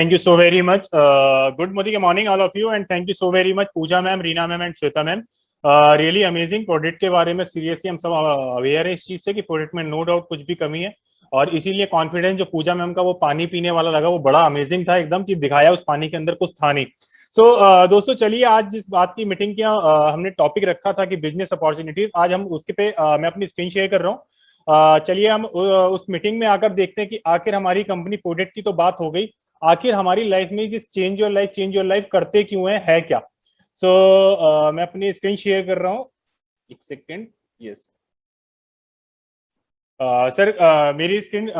Thank you so very much. Good morning, all of you, and thank you so very much, Pooja ma'am, Reena ma'am, and Shweta ma'am. Really amazing product के बारे में seriously हम सब aware है इस चीज से कि प्रोडक्ट में नो डाउट कुछ भी कमी है और इसीलिए कॉन्फिडेंस जो पूजा मैम का वो पानी पीने वाला लगा वो बड़ा अमेजिंग था एकदम कि दिखाया उस पानी के अंदर कुछ था नहीं। दोस्तों चलिए आज जिस बात की मीटिंग की हमने टॉपिक रखा था कि बिजनेस अपॉर्चुनिटीज, आज हम उसके पे मैं अपनी स्क्रीन शेयर कर रहा हूँ। चलिए हम उस मीटिंग में आकर देखते हैं कि आखिर हमारी कंपनी प्रोडक्ट की तो बात हो गई, आखिर हमारी लाइफ में जिस चेंज योर लाइफ करते क्यों है क्या। मैं अपनी स्क्रीन शेयर कर रहा हूँ, एक सेकेंड। यस सर, मेरी स्क्रीन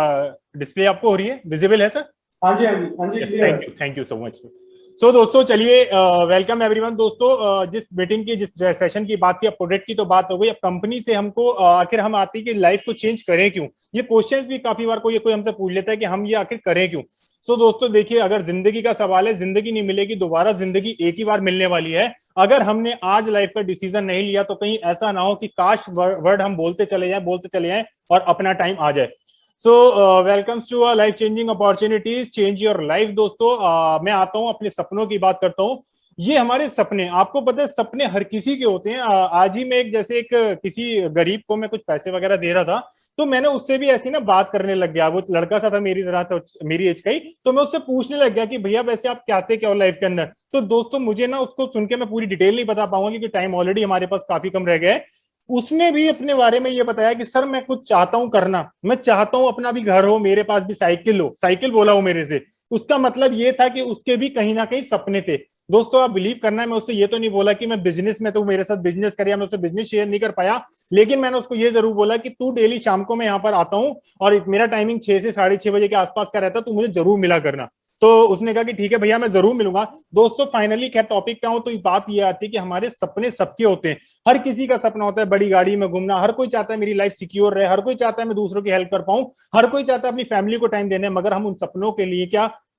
डिस्प्ले आपको हो रही है, विजिबल है सर? हाँ जी, हाँ जी, हाँ जी। Thank you so much. दोस्तों चलिए, वेलकम एवरीवन। दोस्तों जिस मीटिंग की, जिस सेशन की बात की, अब प्रोडक्ट की तो बात हो गई, अब कंपनी से हमको आखिर हम आती है कि लाइफ को चेंज करें क्यों। ये क्वेश्चंस भी काफी बार कोई हमसे पूछ लेता है कि हम ये आखिर करें क्यों। दोस्तों देखिए, अगर जिंदगी का सवाल है, जिंदगी नहीं मिलेगी दोबारा, जिंदगी एक ही बार मिलने वाली है। अगर हमने आज लाइफ का डिसीजन नहीं लिया तो कहीं ऐसा ना हो कि काश वर्ड हम बोलते चले जाएं और अपना टाइम आ जाए। Welcomes to life changing opportunities, change your life. दोस्तों मैं आता हूं, अपने सपनों की बात करता हूं। ये हमारे सपने, आपको पता है सपने हर किसी के होते हैं। आज ही मैं एक किसी गरीब को मैं कुछ पैसे वगैरह दे रहा था, तो मैंने उससे भी ऐसी ना बात करने लग गया। वो लड़का सा था मेरी तरह, था मेरी एज का ही, तो मैं उससे पूछने लग गया कि भैया वैसे आप चाहते क्या हो लाइफ के अंदर। तो दोस्तों मुझे ना उसको सुन के मैं पूरी डिटेल नहीं बता पाऊंगा क्योंकि टाइम ऑलरेडी हमारे पास काफी कम रह गया है। उसने भी अपने बारे में ये बताया कि सर मैं कुछ चाहता हूं करना, मैं चाहता हूं अपना भी घर हो, मेरे पास भी साइकिल हो। साइकिल बोला हो मेरे से, उसका मतलब ये था कि उसके भी कहीं ना कहीं सपने थे। दोस्तों आप बिलीव करना है, मैं उससे ये तो नहीं बोला कि मैं बिजनेस में, तो मेरे साथ बिजनेस करिए, मैं उससे बिजनेस शेयर नहीं कर पाया, लेकिन मैंने उसको ये जरूर बोला कि तू डेली शाम को मैं यहाँ पर आता हूँ और मेरा टाइमिंग 6 से 6:30 बजे के आसपास का रहता, तू मुझे जरूर मिला करना। तो उसने कहा कि ठीक है भैया मैं जरूर मिलूंगा। दोस्तों फाइनली खैर टॉपिक पे आऊं तो बात ये आती है कि हमारे सपने सबके होते हैं। हर किसी का सपना होता है बड़ी गाड़ी में घूमना, हर कोई चाहता है मेरी लाइफ सिक्योर रहे, हर कोई चाहता है मैं दूसरों की हेल्प कर पाऊं, हर कोई चाहता है अपनी फैमिली को टाइम देने। मगर हम उन सपनों के लिए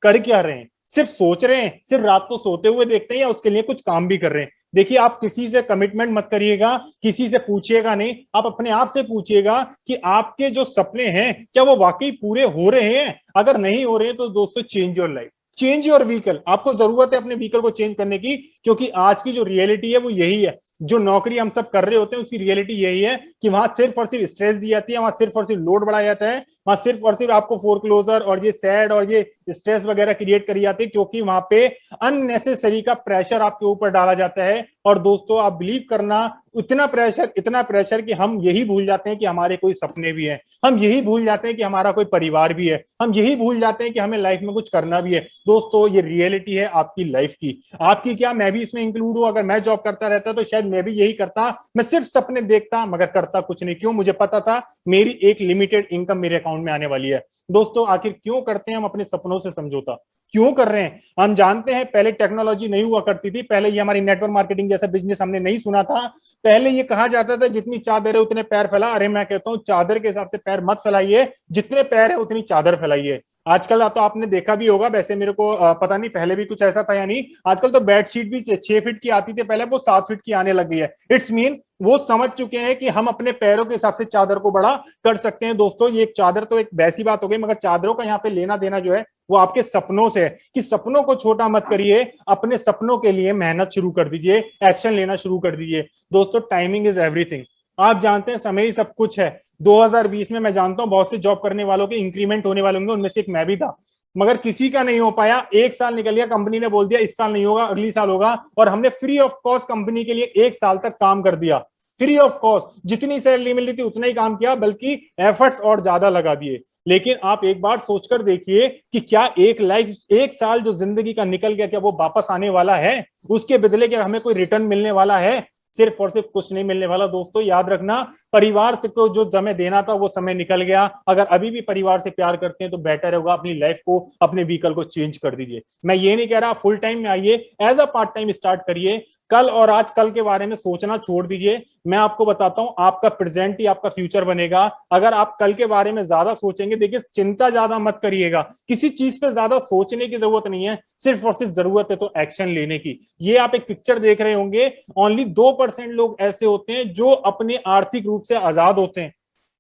कर क्या रहे हैं? सिर्फ सोच रहे हैं, सिर्फ रात को सोते हुए देखते हैं, या उसके लिए कुछ काम भी कर रहे हैं? देखिए आप किसी से कमिटमेंट मत करिएगा, किसी से पूछिएगा नहीं, आप अपने आप से पूछिएगा कि आपके जो सपने हैं क्या वो वाकई पूरे हो रहे हैं। अगर नहीं हो रहे हैं तो दोस्तों change your life, change your vehicle. आपको जरूरत है अपने व्हीकल को चेंज करने की, क्योंकि आज की जो रियलिटी है वो यही है। जो नौकरी हम सब कर रहे होते हैं उसकी रियलिटी यही है कि वहां सिर्फ और सिर्फ स्ट्रेस दी जाती है, वहां सिर्फ और सिर्फ लोड बढ़ाया जाता है, वहां सिर्फ और सिर्फ आपको फोरक्लोजर और ये सैड और ये स्ट्रेस वगैरह क्रिएट करी जाती है, क्योंकि वहां पे अननेसेसरी का प्रेशर आपके ऊपर डाला जाता है। और दोस्तों आप बिलीव करना, इतना प्रेशर कि हम यही भूल जाते हैं कि हमारे कोई सपने भी हैं, हम यही भूल जाते हैं कि हमारा कोई परिवार भी है, हम यही भूल जाते हैं कि हमें लाइफ में कुछ करना भी है। दोस्तों ये रियलिटी है आपकी लाइफ की, आपकी क्या, मैं भी इसमें इंक्लूड हूं। अगर मैं जॉब करता रहता तो शायद मैं भी यही करता, मैं सिर्फ सपने देखता मगर करता कुछ नहीं। क्यों? मुझे पता था मेरी एक लिमिटेड इनकम मेरे अकाउंट में आने वाली है। दोस्तों आखिर क्यों करते हैं हम अपने सपनों से समझौता, क्यों कर रहे हैं? हम जानते हैं पहले टेक्नोलॉजी नहीं हुआ करती थी, पहले ये हमारी नेटवर्क मार्केटिंग जैसा बिजनेस हमने नहीं सुना था। पहले ये कहा जाता था जितनी चादर है उतने पैर फैला। अरे मैं कहता हूं चादर के हिसाब से पैर मत फैलाइए, जितने पैर है उतनी चादर फैलाइए। आजकल तो आपने देखा भी होगा, वैसे मेरे को पता नहीं पहले भी कुछ ऐसा था या नहीं, आजकल तो बेडशीट भी 6 फीट की आती थी, पहले वो 7 फीट की आने लग गई है। इट्स मीन वो समझ चुके हैं कि हम अपने पैरों के हिसाब से चादर को बड़ा कर सकते हैं। दोस्तों ये एक चादर तो एक वैसी बात हो गई, मगर चादरों का यहाँ पे लेना देना जो है वो आपके सपनों से है कि सपनों को छोटा मत करिए, अपने सपनों के लिए मेहनत शुरू कर दीजिए, एक्शन लेना शुरू कर दीजिए। दोस्तों टाइमिंग इज एवरीथिंग, आप जानते हैं समय ही सब कुछ है। 2020 में मैं जानता हूं बहुत से जॉब करने वालों के इंक्रीमेंट होने वाले होंगे, उनमें से एक मैं भी था, मगर किसी का नहीं हो पाया। एक साल निकल गया, कंपनी ने बोल दिया इस साल नहीं होगा, अगली साल होगा, और हमने फ्री ऑफ कॉस्ट कंपनी के लिए 1 साल तक काम कर दिया। फ्री ऑफ कॉस्ट, जितनी सैलरी मिल रही थी उतना ही काम किया, बल्कि एफर्ट्स और ज्यादा लगा दिए। लेकिन आप एक बार सोचकर देखिए कि क्या एक लाइफ, 1 साल जो जिंदगी का निकल गया, क्या वो वापस आने वाला है? उसके बदले क्या हमें कोई रिटर्न मिलने वाला है? सिर्फ और सिर्फ कुछ नहीं मिलने वाला। दोस्तों याद रखना, परिवार से को जो समय देना था वो समय निकल गया। अगर अभी भी परिवार से प्यार करते हैं तो बेटर होगा अपनी लाइफ को, अपने व्हीकल को चेंज कर दीजिए। मैं ये नहीं कह रहा फुल टाइम में आइए, as a part time start करिए। कल और आज कल के बारे में सोचना छोड़ दीजिए। मैं आपको बताता हूं, आपका प्रेजेंट ही आपका फ्यूचर बनेगा। अगर आप कल के बारे में ज्यादा सोचेंगे, देखिए चिंता ज्यादा मत करिएगा, किसी चीज पे ज्यादा सोचने की जरूरत नहीं है, सिर्फ और सिर्फ जरूरत है तो एक्शन लेने की। ये आप एक पिक्चर देख रहे होंगे, ओनली 2% लोग ऐसे होते हैं जो अपने आर्थिक रूप से आजाद होते हैं।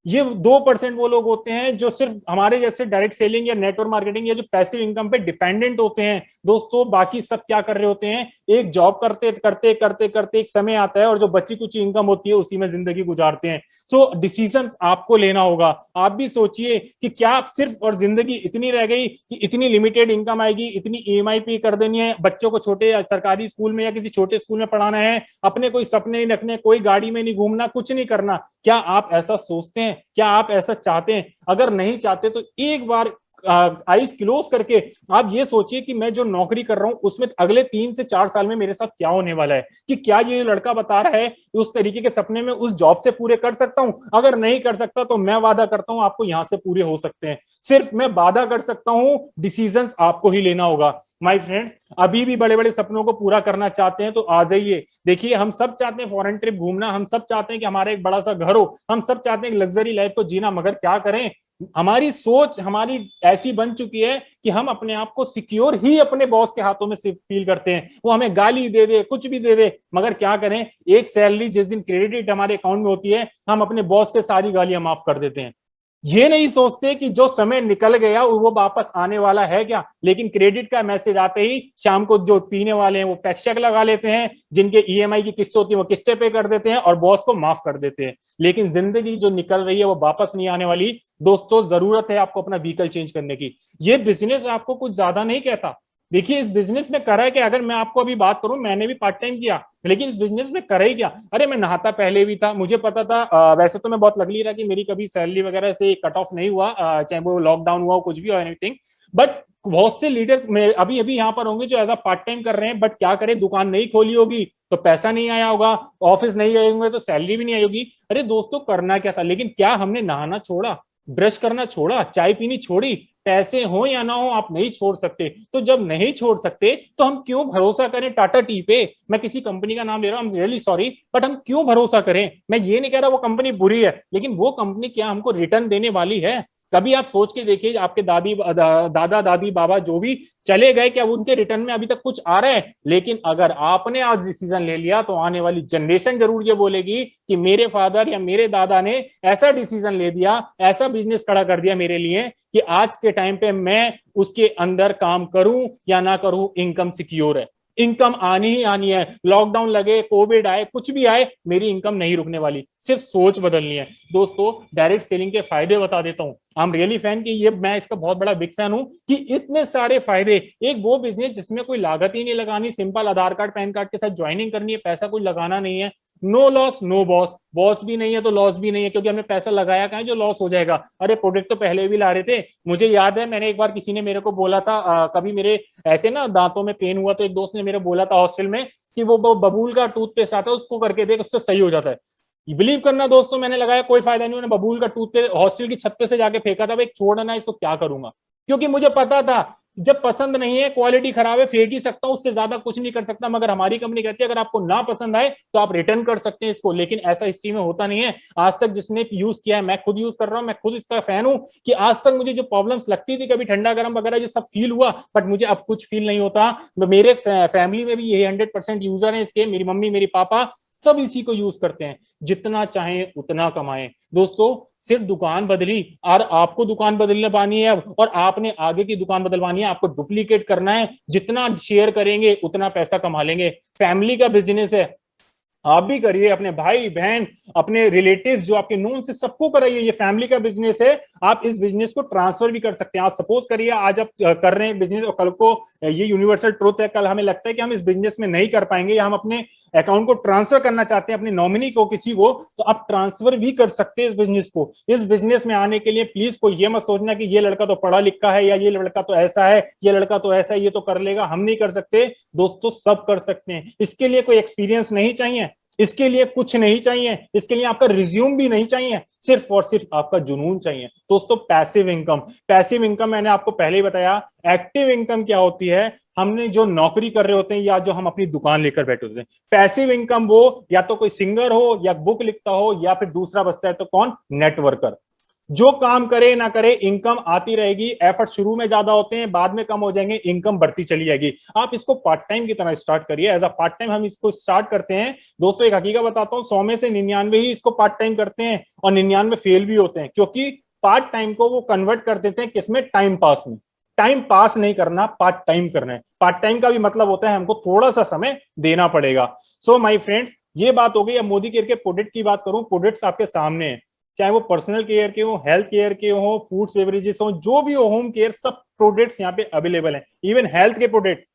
ये 2% वो लोग होते हैं जो सिर्फ हमारे जैसे डायरेक्ट सेलिंग या नेटवर्क मार्केटिंग या जो पैसिव इनकम पे डिपेंडेंट होते हैं। दोस्तों बाकी सब क्या कर रहे होते हैं, एक जॉब करते करते करते करते एक समय आता है और जो बची कुछ इनकम होती है उसी में जिंदगी गुजारते हैं। तो डिसीजन आपको लेना होगा। आप भी सोचिए कि क्या सिर्फ और जिंदगी इतनी रह गई कि इतनी लिमिटेड इनकम आएगी, इतनी ईएमआई पे कर देनी है, बच्चों को छोटे सरकारी स्कूल में या किसी छोटे स्कूल में पढ़ाना है, अपने कोई सपने नहीं रखने, कोई गाड़ी में नहीं घूमना, कुछ नहीं करना। क्या आप ऐसा सोचते हैं? क्या आप ऐसा चाहते हैं? अगर नहीं चाहते तो एक बार आईज क्लोज करके आप ये सोचिए कि मैं जो नौकरी कर रहा हूं उसमें अगले 3 से 4 साल में मेरे साथ क्या होने वाला है, कि क्या ये लड़का बता रहा है उस तरीके के सपने में उस जॉब से पूरे कर सकता हूं। अगर नहीं कर सकता तो मैं वादा करता हूं आपको यहां से पूरे हो सकते हैं। सिर्फ मैं वादा कर सकता हूं, डिसीजन आपको ही लेना होगा। माय फ्रेंड्स, अभी भी बड़े बड़े सपनों को पूरा करना चाहते हैं तो आ जाइए। देखिए हम सब चाहते हैं फॉरेन ट्रिप घूमना, हम सब चाहते हैं कि हमारा एक बड़ा सा घर हो, हम सब चाहते हैं लग्जरी लाइफ को जीना, मगर क्या करें, हमारी सोच हमारी ऐसी बन चुकी है कि हम अपने आप को सिक्योर ही अपने बॉस के हाथों में फील करते हैं। वो हमें गाली दे दे, कुछ भी दे दे, मगर क्या करें, एक सैलरी जिस दिन क्रेडिट हमारे अकाउंट में होती है हम अपने बॉस के सारी गालियां माफ कर देते हैं। ये नहीं सोचते कि जो समय निकल गया वो वापस आने वाला है क्या। लेकिन क्रेडिट का मैसेज आते ही शाम को जो पीने वाले हैं वो पैक चेक लगा लेते हैं, जिनके ईएमआई की किस्त होती है वो किस्तें पे कर देते हैं और बॉस को माफ कर देते हैं। लेकिन जिंदगी जो निकल रही है वो वापस नहीं आने वाली। दोस्तों जरूरत है आपको अपना व्हीकल चेंज करने की। ये बिजनेस आपको कुछ ज्यादा नहीं कहता। देखिए इस बिजनेस में करा है क्या, अगर मैं आपको अभी बात करूं, मैंने भी पार्ट टाइम किया, लेकिन इस बिजनेस में करा ही क्या। अरे मैं नहाता पहले भी था, मुझे पता था, वैसे तो मैं बहुत लगली रहा कि मेरी कभी सैलरी वगैरह से कट ऑफ नहीं हुआ, चाहे वो लॉकडाउन हुआ कुछ भी हो एनीथिंग। बट बहुत से लीडर्स अभी अभी यहाँ पर होंगे जो एज अ पार्ट टाइम कर रहे हैं, बट क्या करें, दुकान नहीं खोली होगी तो पैसा नहीं आया होगा, ऑफिस नहीं गए होंगे तो सैलरी भी नहीं आई होगी। अरे दोस्तों करना क्या था, लेकिन क्या हमने नहाना छोड़ा, ब्रश करना छोड़ा, चाय पीनी छोड़ी? पैसे हो या ना हो आप नहीं छोड़ सकते। तो जब नहीं छोड़ सकते तो हम क्यों भरोसा करें टाटा टी पे। मैं किसी कंपनी का नाम ले रहा हूं, I am really sorry, but हम क्यों भरोसा करें। मैं ये नहीं कह रहा वो कंपनी बुरी है, लेकिन वो कंपनी क्या हमको रिटर्न देने वाली है? कभी आप सोच के देखिए, आपके दादा दादी बाबा जो भी चले गए, क्या उनके रिटर्न में अभी तक कुछ आ रहा है? लेकिन अगर आपने आज डिसीजन ले लिया तो आने वाली जनरेशन जरूर ये बोलेगी कि मेरे फादर या मेरे दादा ने ऐसा डिसीजन ले दिया, ऐसा बिजनेस खड़ा कर दिया मेरे लिए कि आज के टाइम पे मैं उसके अंदर काम करूं या ना करूं, इनकम सिक्योर है। इनकम आनी ही आनी है, लॉकडाउन लगे, कोविड आए, कुछ भी आए, मेरी इनकम नहीं रुकने वाली। सिर्फ सोच बदलनी है। दोस्तों डायरेक्ट सेलिंग के फायदे बता देता हूं। आई एम रियली फैन कि ये मैं इसका बहुत बड़ा बिग फैन हूं कि इतने सारे फायदे। एक वो बिजनेस जिसमें कोई लागत ही नहीं लगानी, सिंपल आधार कार्ड पैन कार्ड के साथ ज्वाइनिंग करनी है, पैसा कोई लगाना नहीं है, no loss no boss. Boss भी नहीं है तो लॉस भी नहीं है, क्योंकि हमने पैसा लगाया कहाँ जो लॉस हो जाएगा। अरे प्रोडक्ट तो पहले भी ला रहे थे। मुझे याद है मैंने एक बार किसी ने मेरे को बोला था, कभी मेरे ऐसे ना दांतों में पेन हुआ तो एक दोस्त ने मेरे बोला था हॉस्टल में कि वो बबूल का टूथपेस्ट आता है उसको करके देख, उससे सही हो जाता है। बिलीव करना दोस्तों, मैंने लगाया कोई फायदा नहीं। उन्होंने बबूल का टूथपेस्ट हॉस्टल की छत पे से जाके फेंका था। एक छोड़ना इसको क्या करूंगा, क्योंकि मुझे पता था जब पसंद नहीं है, क्वालिटी खराब है, फेंक ही सकता हूं, उससे ज्यादा कुछ नहीं कर सकता। मगर हमारी कंपनी कहती है अगर आपको ना पसंद आए तो आप रिटर्न कर सकते हैं इसको। लेकिन ऐसा हिस्ट्री में होता नहीं है। आज तक जिसने यूज किया है, मैं खुद यूज कर रहा हूं, मैं खुद इसका फैन हूं, कि आज तक मुझे जो प्रॉब्लम्स लगती थी, कभी ठंडा गर्म वगैरह ये सब फील हुआ, बट मुझे अब कुछ फील नहीं होता। मेरे फैमिली में भी ये 100% यूजर है इसके, मेरी मम्मी मेरी पापा सब इसी को यूज करते हैं। जितना चाहें उतना कमाएं। दोस्तों सिर्फ दुकान बदली और आपको दुकान बदलने पानी है अब, और आपने आगे की दुकान बदलवानी है, आपको डुप्लीकेट करना है। जितना शेयर करेंगे उतना पैसा कमा लेंगे। फैमिली का बिजनेस है, आप भी करिए, अपने भाई बहन अपने रिलेटिव्स जो आपके नोन से सबको कराइए। ये फैमिली का बिजनेस है, आप इस बिजनेस को ट्रांसफर भी कर सकते हैं। आप सपोज करिए आज आप कर रहे हैं बिजनेस और कल को ये यूनिवर्सल ट्रुथ है, कल हमें लगता है कि हम इस बिजनेस में नहीं कर पाएंगे या हम अपने अकाउंट को ट्रांसफर करना चाहते हैं अपने नॉमिनी को किसी को, तो आप ट्रांसफर भी कर सकते हैं इस बिजनेस को। इस बिजनेस में आने के लिए प्लीज कोई ये मत सोचना कि ये लड़का तो पढ़ा लिखा है या ये लड़का तो ऐसा है, ये लड़का तो ऐसा है, ये तो कर लेगा। हम नहीं कर सकते दोस्तों, सब कर सकते हैं। इसके लिए कोई एक्सपीरियंस नहीं चाहिए, इसके लिए कुछ नहीं चाहिए, इसके लिए आपका रिज्यूम भी नहीं चाहिए, सिर्फ और सिर्फ आपका जुनून चाहिए। दोस्तों पैसिव इनकम, पैसिव इनकम मैंने आपको पहले ही बताया। एक्टिव इनकम क्या होती है, हमने जो नौकरी कर रहे होते हैं या जो हम अपनी दुकान लेकर बैठे होते हैं। पैसिव इनकम वो या तो कोई सिंगर हो या बुक लिखता हो, या फिर दूसरा बचता है तो कौन, नेटवर्कर। जो काम करे ना करे इनकम आती रहेगी। एफर्ट शुरू में ज्यादा होते हैं, बाद में कम हो जाएंगे, इनकम बढ़ती चली जाएगी। आप इसको पार्ट टाइम की तरह स्टार्ट करिए। एज अ पार्ट टाइम हम इसको स्टार्ट करते हैं दोस्तों। एक हकीकत बताता हूं, 100 में से 99 ही इसको पार्ट टाइम करते हैं और 99 फेल भी होते हैं, क्योंकि पार्ट टाइम को वो कन्वर्ट कर देते हैं किसमें, टाइम पास में। टाइम पास नहीं करना, पार्ट टाइम करना है। पार्ट टाइम का भी मतलब होता है हमको थोड़ा सा समय देना पड़ेगा। सो माय फ्रेंड्स, ये बात हो गई। अब मोदी केयर के प्रोडक्ट की बात करूं, प्रोडक्ट्स आपके सामने है, चाहे वो पर्सनल केयर के हो, हेल्थ केयर के हो, फूड्स बेवरेजेस हो, जो भी हो, होम केयर, सब प्रोडक्ट्स यहाँ पे अवेलेबल हैं। इवन हेल्थ के प्रोडक्ट,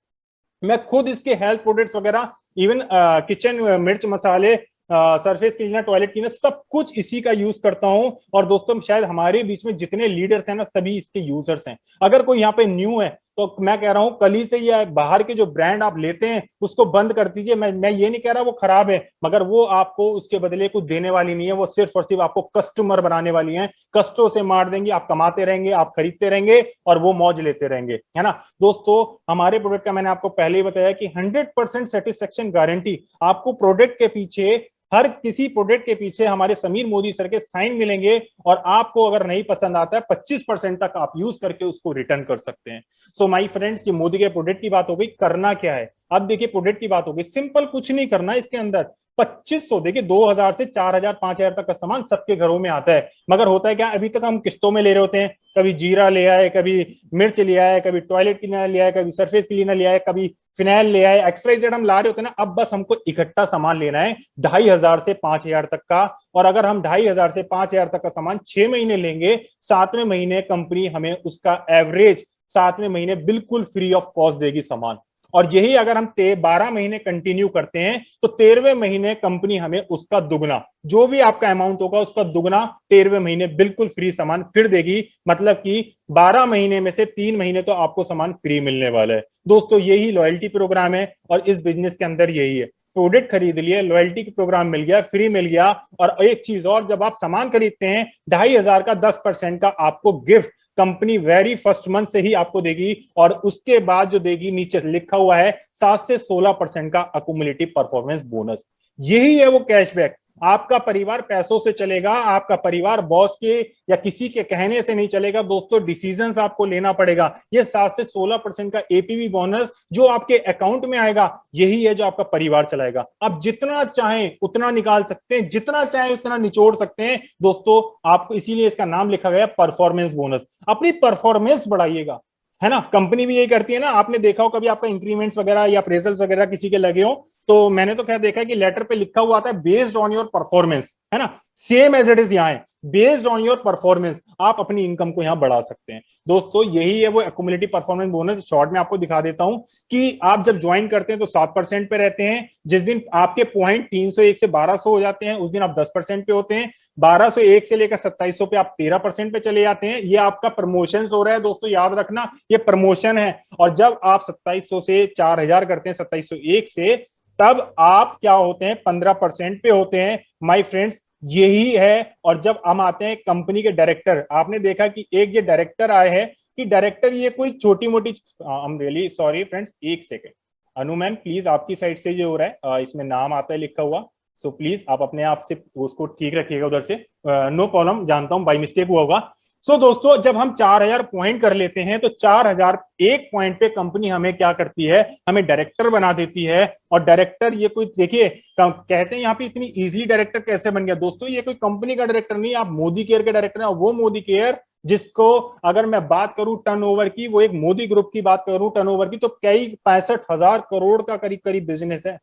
मैं खुद इसके हेल्थ प्रोडक्ट्स वगैरह, इवन किचन मिर्च मसाले, सरफेस क्लीनर, टॉयलेट क्लीनर, सब कुछ इसी का यूज करता हूं। और दोस्तों शायद हमारे बीच में जितने लीडर्स हैं ना, सभी इसके यूजर्स हैं। अगर कोई यहाँ पे न्यू है तो मैं कह रहा हूं कल ही से ये बाहर के जो ब्रांड आप लेते हैं उसको बंद कर दीजिए। मैं ये नहीं कह रहा वो खराब है, मगर वो आपको उसके बदले कुछ देने वाली नहीं है। वो सिर्फ और सिर्फ आपको कस्टमर बनाने वाली है, कष्टों से मार देंगे। आप कमाते रहेंगे, आप खरीदते रहेंगे और वो मौज लेते रहेंगे, है ना दोस्तों। हमारे प्रोडक्ट का मैंने आपको पहले ही बताया कि 100% सेटिस्फेक्शन गारंटी। आपको प्रोडक्ट के पीछे, हर किसी प्रोडक्ट के पीछे हमारे समीर मोदी सर के साइन मिलेंगे। और आपको अगर नहीं पसंद आता है, 25% तक आप यूज करके उसको रिटर्न कर सकते हैं। सो माय फ्रेंड्स, ये मोदी के प्रोडक्ट की बात हो गई। करना क्या है, अब देखिए प्रोडक्ट की बात हो गई। सिंपल, कुछ नहीं करना इसके अंदर। 2500, देखिए 2000 से 4000 5000 तक का सामान सबके घरों में आता है। मगर होता है क्या, अभी तक हम किस्तों में ले रहे होते हैं। कभी जीरा ले आए, कभी मिर्च ले आए, कभी टॉयलेट क्लीनर ले आए, कभी सरफेस क्लीनर ले आए, कभी फिनाइल ले आए, XYZ हम ला रहे होते हैं ना। अब बस हमको इकट्ठा सामान लेना है 2500 से 5000 तक का। और अगर हम 2500 से 5000 तक का सामान 6 महीने लेंगे, 7वें महीने कंपनी हमें उसका एवरेज 7वें महीने बिल्कुल फ्री ऑफ कॉस्ट देगी सामान। और यही अगर हम 12 महीने कंटिन्यू करते हैं तो 13वें महीने कंपनी हमें उसका दुगना, जो भी आपका अमाउंट होगा उसका दुगना 13वें महीने बिल्कुल फ्री सामान फिर देगी। मतलब कि 12 महीने में से 3 महीने तो आपको सामान फ्री मिलने वाला है दोस्तों। यही लॉयल्टी प्रोग्राम है और इस बिजनेस के अंदर यही है। प्रोडक्ट खरीद लिए, लॉयल्टी का प्रोग्राम मिल गया, फ्री मिल गया। और एक चीज और, जब आप सामान खरीदते हैं 2500 का 10% का आपको gift company very first month से ही आपको देगी। और उसके बाद जो देगी, नीचे लिखा हुआ है 7 से 16% का अकुमुलेटिव परफॉर्मेंस बोनस। यही है वो कैशबैक। आपका परिवार पैसों से चलेगा, आपका परिवार बॉस के या किसी के कहने से नहीं चलेगा दोस्तों। डिसीजंस आपको लेना पड़ेगा। ये 7 से 16% का एपीवी बोनस जो आपके अकाउंट में आएगा, यही है जो आपका परिवार चलाएगा। आप जितना चाहें उतना निकाल सकते हैं, जितना चाहें उतना निचोड़ सकते हैं दोस्तों। आपको इसीलिए इसका नाम लिखा गया परफॉर्मेंस बोनस। अपनी परफॉर्मेंस बढ़ाइएगा, है ना। कंपनी भी यही करती है ना। आपने देखा हो कभी आपका इंक्रीमेंट्स वगैरह या अप्रेजल्स वगैरह किसी के लगे हो, तो मैंने तो क्या देखा है कि लेटर पे लिखा हुआ आता है बेस्ड ऑन योर परफॉर्मेंस, है ना। सेम एज इट इज यहाँ है, बेस्ड ऑन योर परफॉर्मेंस आप अपनी इनकम को यहाँ बढ़ा सकते हैं दोस्तों। यही है वो एक्युमुलेटिव परफॉर्मेंस बोनस। शॉर्ट में आपको दिखा देता हूं कि आप जब ज्वाइन करते हैं तो 7% पे रहते हैं। जिस दिन आपके पॉइंट 301 से 1200 हो जाते हैं, उस दिन आप 10% पे होते हैं। 1201 से लेकर 2700 पे आप 13% पे चले जाते हैं। ये आपका प्रमोशन हो रहा है दोस्तों, याद रखना ये प्रमोशन है। और जब आप 2700 से 4000 करते हैं, 2701 से, तब आप क्या होते हैं, 15% पे होते हैं माय फ्रेंड्स। यही है। और जब हम आते हैं कंपनी के डायरेक्टर, आपने देखा कि एक ये डायरेक्टर आए हैं कि डायरेक्टर ये कोई छोटी मोटी, I am really sorry friends, एक सेकेंड। अनु मैम प्लीज, आपकी साइड से जो हो रहा है, इसमें नाम आता है लिखा हुआ, सो प्लीज आप अपने आप से उसको ठीक रखिएगा उधर से। नो प्रॉब्लम, जानता हूं बाई मिस्टेक हुआ होगा। सो दोस्तों, जब हम 4000 पॉइंट कर लेते हैं तो 4001 पॉइंट पे कंपनी हमें क्या करती है, हमें डायरेक्टर बना देती है। और डायरेक्टर ये कोई, देखिए कहते हैं यहाँ पे इतनी इजीली डायरेक्टर कैसे बन गया दोस्तों। ये कोई कंपनी का डायरेक्टर नहीं, आप मोदी केयर के डायरेक्टर हैं। वो मोदी केयर जिसको अगर मैं बात करूं टर्नओवर की, वो एक मोदी ग्रुप की बात करूं टर्नओवर की, तो कई 65,000 करोड़ का करीब करीब बिजनेस है।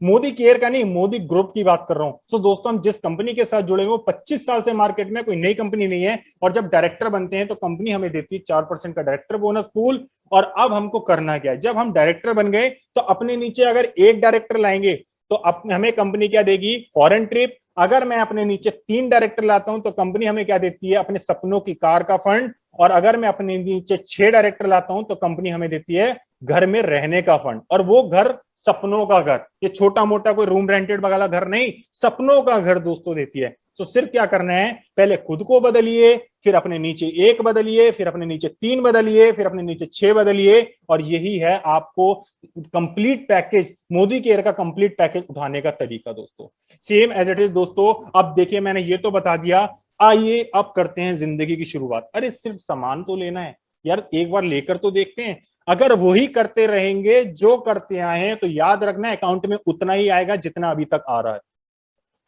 मोदी केयर का नहीं, मोदी ग्रुप की बात कर रहा हूं। सो दोस्तों, हम जिस कंपनी के साथ जुड़े वो 25 साल से मार्केट में, कोई नई कंपनी नहीं है। और जब डायरेक्टर बनते हैं तो कंपनी हमें देती है 4% का डायरेक्टर बोनस पूल। और अब हमको करना क्या है, जब हम डायरेक्टर बन गए तो अपने नीचे अगर एक डायरेक्टर लाएंगे तो हमें कंपनी क्या देगी, फॉरेन ट्रिप। अगर मैं अपने नीचे 3 डायरेक्टर लाता हूं तो कंपनी हमें क्या देती है, अपने सपनों की कार का फंड। और अगर मैं अपने नीचे 6 डायरेक्टर लाता हूं तो कंपनी हमें देती है घर में रहने का फंड। और वो घर सपनों का घर, ये छोटा मोटा कोई रूम रेंटेड वाला घर नहीं, सपनों का घर दोस्तों देती है। तो सिर्फ क्या करना है, पहले खुद को बदलिए, फिर अपने नीचे 1 बदलिए, फिर अपने नीचे 3 बदलिए, फिर अपने नीचे 6 बदलिए। और यही है आपको कंप्लीट पैकेज, मोदी केयर का कंप्लीट पैकेज उठाने का तरीका दोस्तों। सेम एज इट इज दोस्तों। अब देखिए, मैंने ये तो बता दिया आइए अब करते हैं जिंदगी की शुरुआत। अरे सिर्फ सामान तो लेना है यार, एक बार लेकर तो देखते हैं। अगर वही करते रहेंगे जो करते आए हैं तो याद रखना अकाउंट में उतना ही आएगा जितना अभी तक आ रहा है।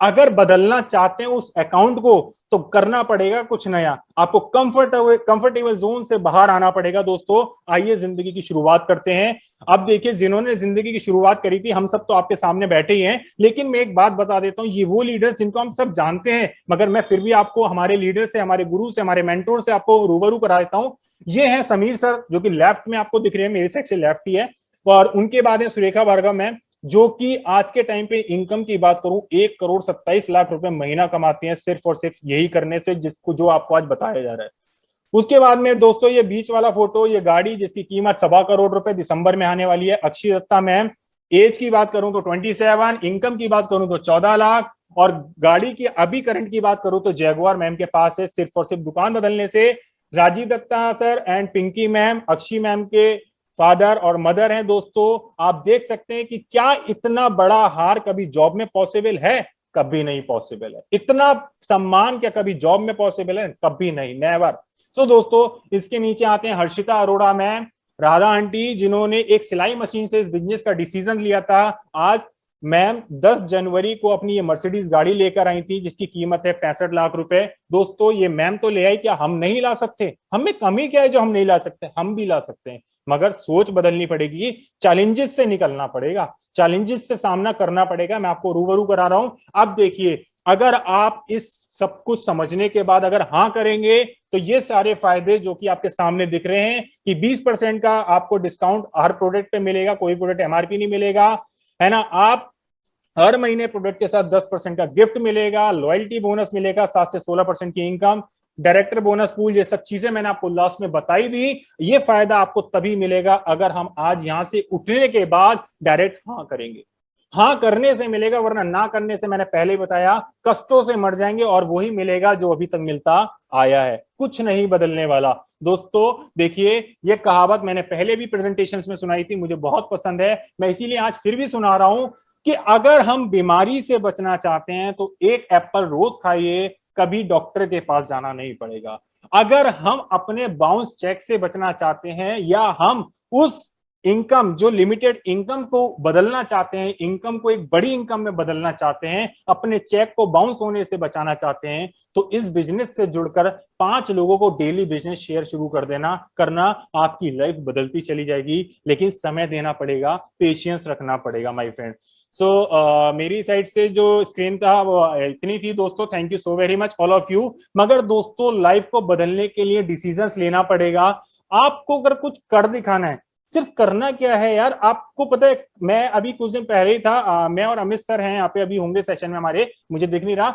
अगर बदलना चाहते हैं उस अकाउंट को तो करना पड़ेगा कुछ नया, आपको कंफर्टेबल जोन से बाहर आना पड़ेगा। दोस्तों आइए जिंदगी की शुरुआत करते हैं। अब देखिए, जिन्होंने जिंदगी की शुरुआत करी थी, हम सब तो आपके सामने बैठे ही हैं, लेकिन मैं एक बात बता देता हूं, ये वो लीडर्स जिनको हम सब जानते हैं, मगर मैं फिर भी आपको हमारे लीडर से, हमारे गुरु से, हमारे मेंटोर से आपको रूबरू करा देता हूं। ये है समीर सर, जो कि लेफ्ट में आपको दिख रहे हैं, मेरे साइड से लेफ्ट ही है। और उनके बाद है सुरेखा भार्गव मैम, जो कि आज के टाइम पे इनकम की बात करूं 1 करोड़ 27 लाख रुपए महीना कमाती हैं सिर्फ और सिर्फ यही करने से, जिसको जो आपको आज बताया जा रहा है। उसके बाद में दोस्तों ये बीच वाला फोटो, ये गाड़ी जिसकी कीमत 1.25 करोड़ रुपए दिसंबर में आने वाली है, अक्षय दत्ता मैम। एज की बात करूं तो 27, इनकम की बात करूं तो 14 लाख, और गाड़ी की अभी करंट की बात करूं तो जैगुआर मैम के पास है। सिर्फ और सिर्फ दुकान बदलने से Rajeev Datta sir and Pinky ma'am, Akshi ma'am के फादर और मदर हैं। दोस्तों आप देख सकते हैं कि क्या इतना बड़ा हार कभी जॉब में पॉसिबल है? कभी नहीं पॉसिबल है। इतना सम्मान क्या कभी जॉब में पॉसिबल है? कभी नहीं, नेवर। सो दोस्तों इसके नीचे आते हैं हर्षिता अरोड़ा मैम, राधा आंटी, जिन्होंने एक सिलाई मशीन से इस बिजनेस का डिसीजन लिया था। आज मैम 10 जनवरी को अपनी ये मर्सिडीज गाड़ी लेकर आई थी जिसकी कीमत है 65 लाख रुपए। दोस्तों ये मैम तो ले आई, क्या हम नहीं ला सकते? हमें कमी क्या है जो हम नहीं ला सकते? हम भी ला सकते हैं, मगर सोच बदलनी पड़ेगी, चैलेंजेस से निकलना पड़ेगा, चैलेंजेस से सामना करना पड़ेगा। मैं आपको रूबरू करा रहा हूं। अब देखिए, अगर आप इस सब कुछ समझने के बाद अगर हाँ करेंगे तो ये सारे फायदे जो कि आपके सामने दिख रहे हैं कि 20% का आपको डिस्काउंट हर प्रोडक्ट पे मिलेगा, कोई प्रोडक्ट एमआरपी नहीं मिलेगा, है ना। आप हर महीने प्रोडक्ट के साथ 10% का गिफ्ट मिलेगा, लॉयल्टी बोनस मिलेगा, 7 से 16% की इनकम, डायरेक्टर बोनस पूल, ये सब चीजें मैंने आपको लास्ट में बताई दी। ये फायदा आपको तभी मिलेगा अगर हम आज यहां से उठने के बाद डायरेक्ट हाँ करेंगे। हाँ करने से मिलेगा, वरना ना करने से मैंने पहले ही बताया कष्टों से मर जाएंगे, और वही मिलेगा जो अभी तक मिलता आया है, कुछ नहीं बदलने वाला। दोस्तों देखिए, ये कहावत मैंने पहले भी प्रेजेंटेशंस में सुनाई थी, मुझे बहुत पसंद है, मैं इसीलिए आज फिर भी सुना रहा हूं कि अगर हम बीमारी से बचना चाहते हैं तो एक एप्पल रोज खाइए, कभी डॉक्टर के पास जाना नहीं पड़ेगा। अगर हम अपने बाउंस चेक से बचना चाहते हैं, या हम उस इनकम जो लिमिटेड इनकम को बदलना चाहते हैं, इनकम को एक बड़ी इनकम में बदलना चाहते हैं, अपने चेक को बाउंस होने से बचाना चाहते हैं, तो इस बिजनेस से जुड़कर 5 लोगों को डेली बिजनेस शेयर शुरू करना, आपकी लाइफ बदलती चली जाएगी। लेकिन समय देना पड़ेगा, पेशेंस रखना पड़ेगा माय फ्रेंड। सो मेरी साइड से जो स्क्रीन था वो इतनी थी दोस्तों। Thank you so very much all of you. मगर दोस्तों लाइफ को बदलने के लिए डिसीजंस लेना पड़ेगा। आपको अगर कुछ कर दिखाना है, सिर्फ करना क्या है यार, आपको पता है, मैं अभी कुछ दिन पहले ही था, मैं और अमित सर हैं यहाँ पे, अभी होंगे सेशन में हमारे, मुझे दिख नहीं रहा।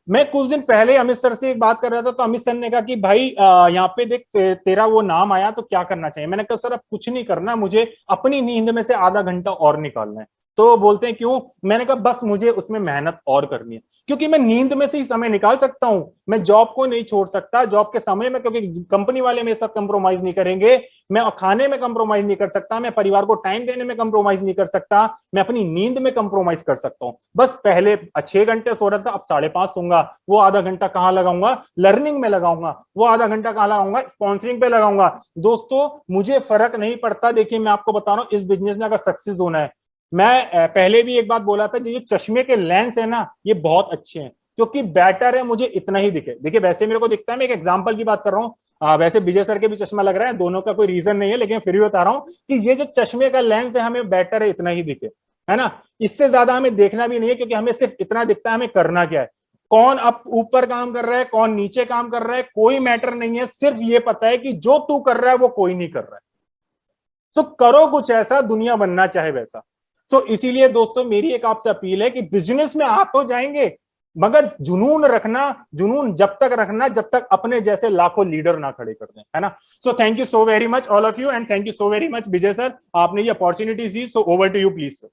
मैं कुछ दिन पहले अमित सर से एक बात कर रहा था, तो अमित सर ने कहा कि भाई यहाँ पे देख तेरा वो नाम आया तो क्या करना चाहिए। मैंने कहा सर अब कुछ नहीं करना, मुझे अपनी नींद में से आधा घंटा और निकालना है। तो बोलते हैं क्यों? मैंने कहा बस मुझे उसमें मेहनत और करनी है, क्योंकि मैं नींद में से ही समय निकाल सकता हूं, मैं जॉब को नहीं छोड़ सकता। जॉब के समय में, क्योंकि कंपनी वाले मेरे साथ कंप्रोमाइज नहीं करेंगे, मैं खाने में कंप्रोमाइज नहीं कर सकता, मैं परिवार को टाइम देने में कंप्रोमाइज नहीं कर सकता, मैं अपनी नींद में कंप्रोमाइज कर सकता हूं। बस पहले 6 घंटे सो रहा था, अब 5.5 सोऊंगा। वो आधा घंटा कहां लगाऊंगा? लर्निंग में लगाऊंगा। वो आधा घंटा कहां लगाऊंगा? स्पॉन्सरिंग पे लगाऊंगा। दोस्तों मुझे फर्क नहीं पड़ता। देखिए मैं आपको बता रहा हूं, इस बिजनेस में अगर सक्सेस होना है, मैं पहले भी एक बात बोला था, जो चश्मे के लेंस है ना, ये बहुत अच्छे हैं, क्योंकि बेटर है मुझे इतना ही दिखे। देखिए वैसे मेरे को दिखता है, मैं एक एग्जांपल की बात कर रहा हूं, वैसे विजय सर के भी चश्मा लग रहा है, दोनों का कोई रीजन नहीं है, लेकिन फिर भी बता रहा हूं कि ये जो चश्मे का लेंस है, हमें बेटर है इतना ही दिखे, है ना। इससे ज्यादा हमें देखना भी नहीं है, क्योंकि हमें सिर्फ इतना दिखता है हमें करना क्या है। कौन अब ऊपर काम कर रहा है, कौन नीचे काम कर रहा है, कोई मैटर नहीं है, सिर्फ ये पता है कि जो तू कर रहा है वो कोई नहीं कर रहा है। तो करो कुछ ऐसा, दुनिया बनना चाहे वैसा। तो इसीलिए दोस्तों मेरी एक आपसे अपील है कि बिजनेस में आप तो जाएंगे, मगर जुनून रखना, जुनून जब तक रखना जब तक अपने जैसे लाखों लीडर ना खड़े कर दें, है ना। So thank you so very much all of you, and thank you so very much Vijay sir, आपने ये अपॉर्चुनिटी दी। So over to you please sir.